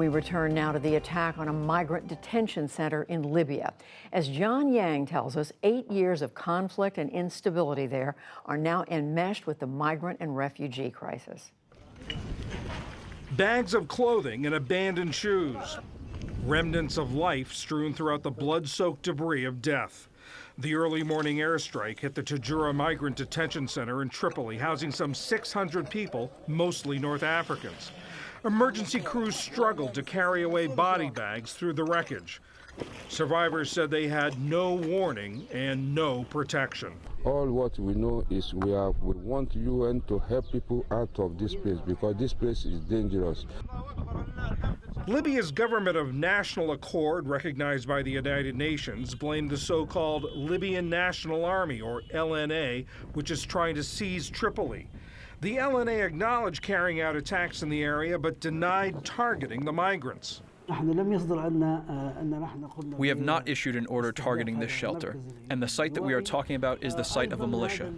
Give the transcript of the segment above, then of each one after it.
We return now to the attack on a migrant detention center in Libya. As John Yang tells us, 8 years of conflict and instability there are now enmeshed with the migrant and refugee crisis. Bags of clothing and abandoned shoes. Remnants of life strewn throughout the blood-soaked debris of death. The early morning airstrike hit the Tajura Migrant Detention Center in Tripoli, housing some 600 people, mostly North Africans. Emergency crews struggled to carry away body bags through the wreckage. Survivors said they had no warning and no protection. All what we know is we want UN to help people out of this place because this place is dangerous. Libya's government of national accord, recognized by the United Nations, blamed the so-called Libyan National Army, or LNA, which is trying to seize Tripoli. The LNA acknowledged carrying out attacks in the area, but denied targeting the migrants. We have not issued an order targeting this shelter, and the site that we are talking about is the site of a militia.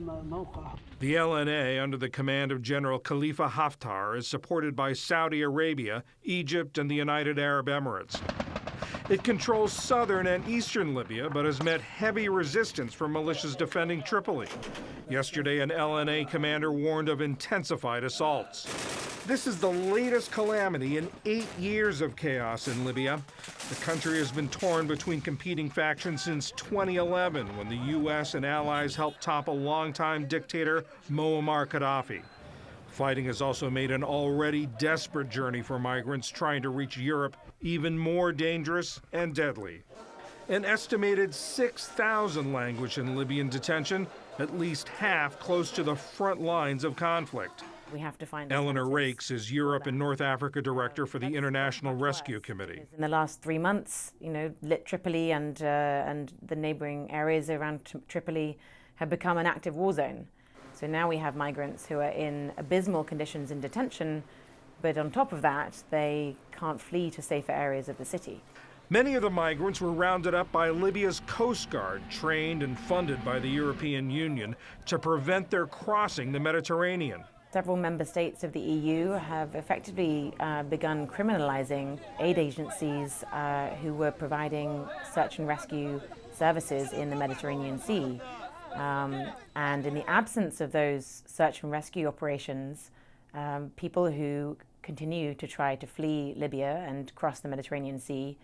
The LNA, under the command of General Khalifa Haftar, is supported by Saudi Arabia, Egypt, and the United Arab Emirates. It controls southern and eastern Libya, but has met heavy resistance from militias defending Tripoli. Yesterday, an LNA commander warned of intensified assaults. This is the latest calamity in 8 years of chaos in Libya. The country has been torn between competing factions since 2011, when the U.S. and allies helped topple longtime dictator Muammar Gaddafi. Fighting has also made an already desperate journey for migrants trying to reach Europe even more dangerous and deadly. An estimated 6,000 languish in Libyan detention, at least half close to the front lines of conflict. We have to find Eleanor Rakes is Europe and North Africa Director for the International Rescue Committee. In the last 3 months, Tripoli and the neighboring areas around Tripoli have become an active war zone. So now we have migrants who are in abysmal conditions in detention, but on top of that, they can't flee to safer areas of the city. Many of the migrants were rounded up by Libya's Coast Guard, trained and funded by the European Union to prevent their crossing the Mediterranean. Several member states of the EU have effectively begun criminalizing aid agencies who were providing search and rescue services in the Mediterranean Sea. And in the absence of those search and rescue operations, people who continue to try to flee Libya and cross the Mediterranean Sea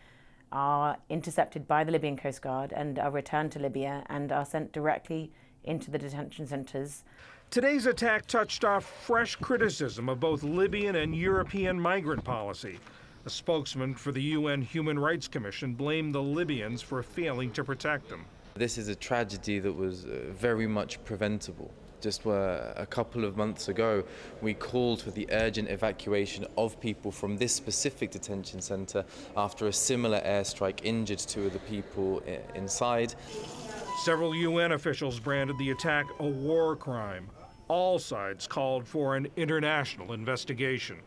are intercepted by the Libyan Coast Guard and are returned to Libya and are sent directly into the detention centers. Today's attack touched off fresh criticism of both Libyan and European migrant policy. A spokesman for the UN Human Rights Commission blamed the Libyans for failing to protect them. This is a tragedy that was very much preventable. Just a couple of months ago, we called for the urgent evacuation of people from this specific detention center after a similar airstrike injured 2 of the people inside. Several UN officials branded the attack a war crime. All sides called for an international investigation.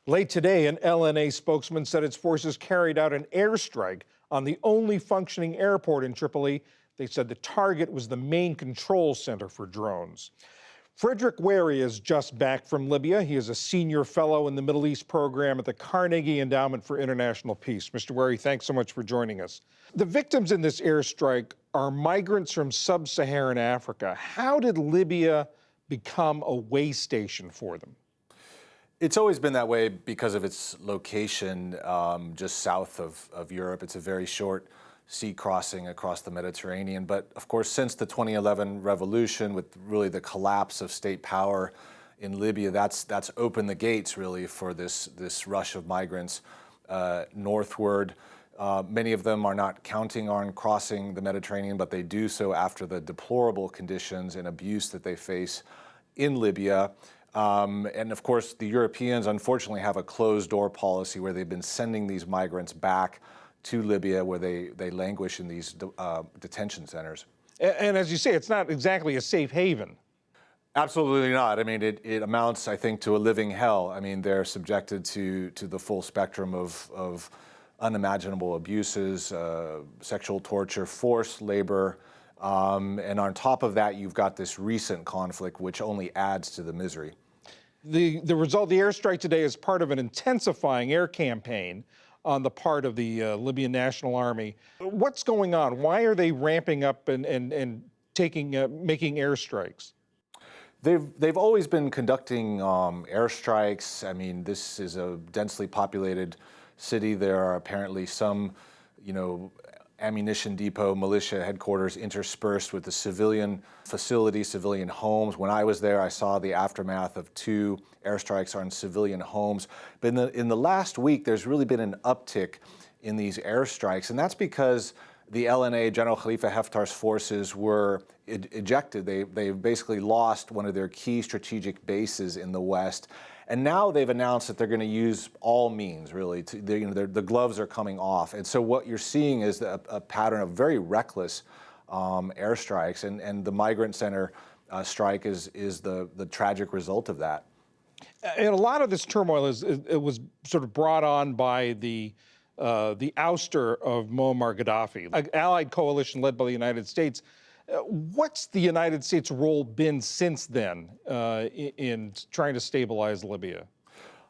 Late today, an LNA spokesman said its forces carried out an airstrike on the only functioning airport in Tripoli. They said the target was the main control center for drones. Frederick Wary is just back from Libya. He is a senior fellow in the Middle East program at the Carnegie Endowment for International Peace. Mr. Wary, thanks so much for joining us. The victims in this airstrike are migrants from sub-Saharan Africa. How did Libya become a way station for them? It's always been that way because of its location just south of Europe. It's a very short sea crossing across the Mediterranean. But of course, since the 2011 revolution, with really the collapse of state power in Libya, that's opened the gates really for this rush of migrants northward. Many of them are not counting on crossing the Mediterranean, but they do so after the deplorable conditions and abuse that they face in Libya. And of course, the Europeans unfortunately have a closed door policy where they've been sending these migrants back to Libya, where they languish in these detention centers. And as you say, it's not exactly a safe haven. Absolutely not. I mean, it amounts, I think, to a living hell. I mean, they're subjected to the full spectrum of unimaginable abuses, sexual torture, forced labor, and on top of that, you've got this recent conflict, which only adds to the misery. The result, the airstrike today is part of an intensifying air campaign on the part of the Libyan National Army. What's going on? Why are they ramping up and making airstrikes? They've always been conducting airstrikes. I mean, this is a densely populated city. There are apparently some, ammunition depot, militia headquarters interspersed with the civilian facilities, civilian homes. When I was there, I saw the aftermath of 2 airstrikes on civilian homes. But in the last week, there's really been an uptick in these airstrikes, and that's because the LNA, General Khalifa Haftar's forces, were ejected. They basically lost one of their key strategic bases in the West. And now they've announced that they're going to use all means, really. The gloves are coming off. And so what you're seeing is a pattern of very reckless airstrikes. And the migrant center strike is the tragic result of that. And a lot of this turmoil it was sort of brought on by the ouster of Muammar Gaddafi, an allied coalition led by the United States. What's the United States' role been since then in trying to stabilize Libya?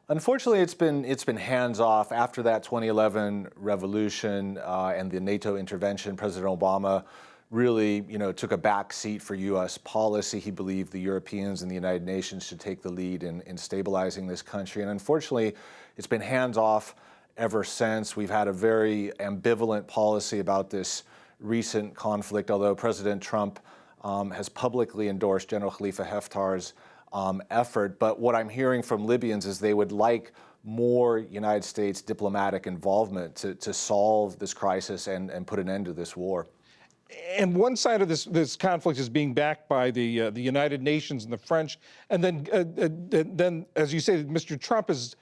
Unfortunately, it's been hands off. After that 2011 revolution and the NATO intervention, President Obama really, took a back seat for U.S. policy. He believed the Europeans and the United Nations should take the lead in stabilizing this country. And unfortunately, it's been hands off ever since. We've had a very ambivalent policy about this recent conflict, although President Trump has publicly endorsed General Khalifa Haftar's effort. But what I'm hearing from Libyans is they would like more United States diplomatic involvement to solve this crisis and put an end to this war. And one side of this conflict is being backed by the United Nations and the French, and then as you say, Mr. Trump has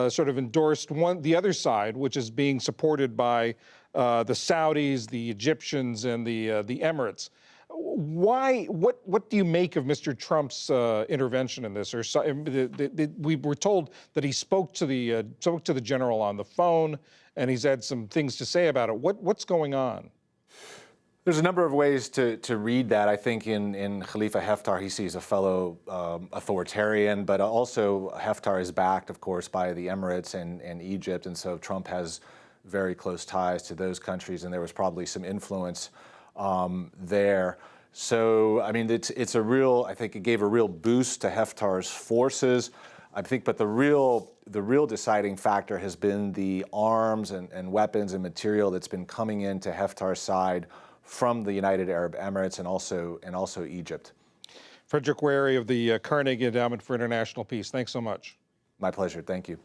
sort of endorsed the other side, which is being supported by the Saudis, the Egyptians, and the Emirates. Why? What do you make of Mr. Trump's intervention in this? Or we were told that he spoke to the general on the phone, and he's had some things to say about it. What's going on? There's a number of ways to read that. I think in Khalifa Haftar, he sees a fellow authoritarian, but also Haftar is backed, of course, by the Emirates and Egypt, and so Trump has very close ties to those countries, and there was probably some influence there. So, I mean, it's a real, I think it gave a real boost to Haftar's forces. I think, but the real deciding factor has been the arms and weapons and material that's been coming into Haftar's side from the United Arab Emirates and also Egypt. Frederick Wary of the Carnegie Endowment for International Peace. Thanks so much. My pleasure. Thank you.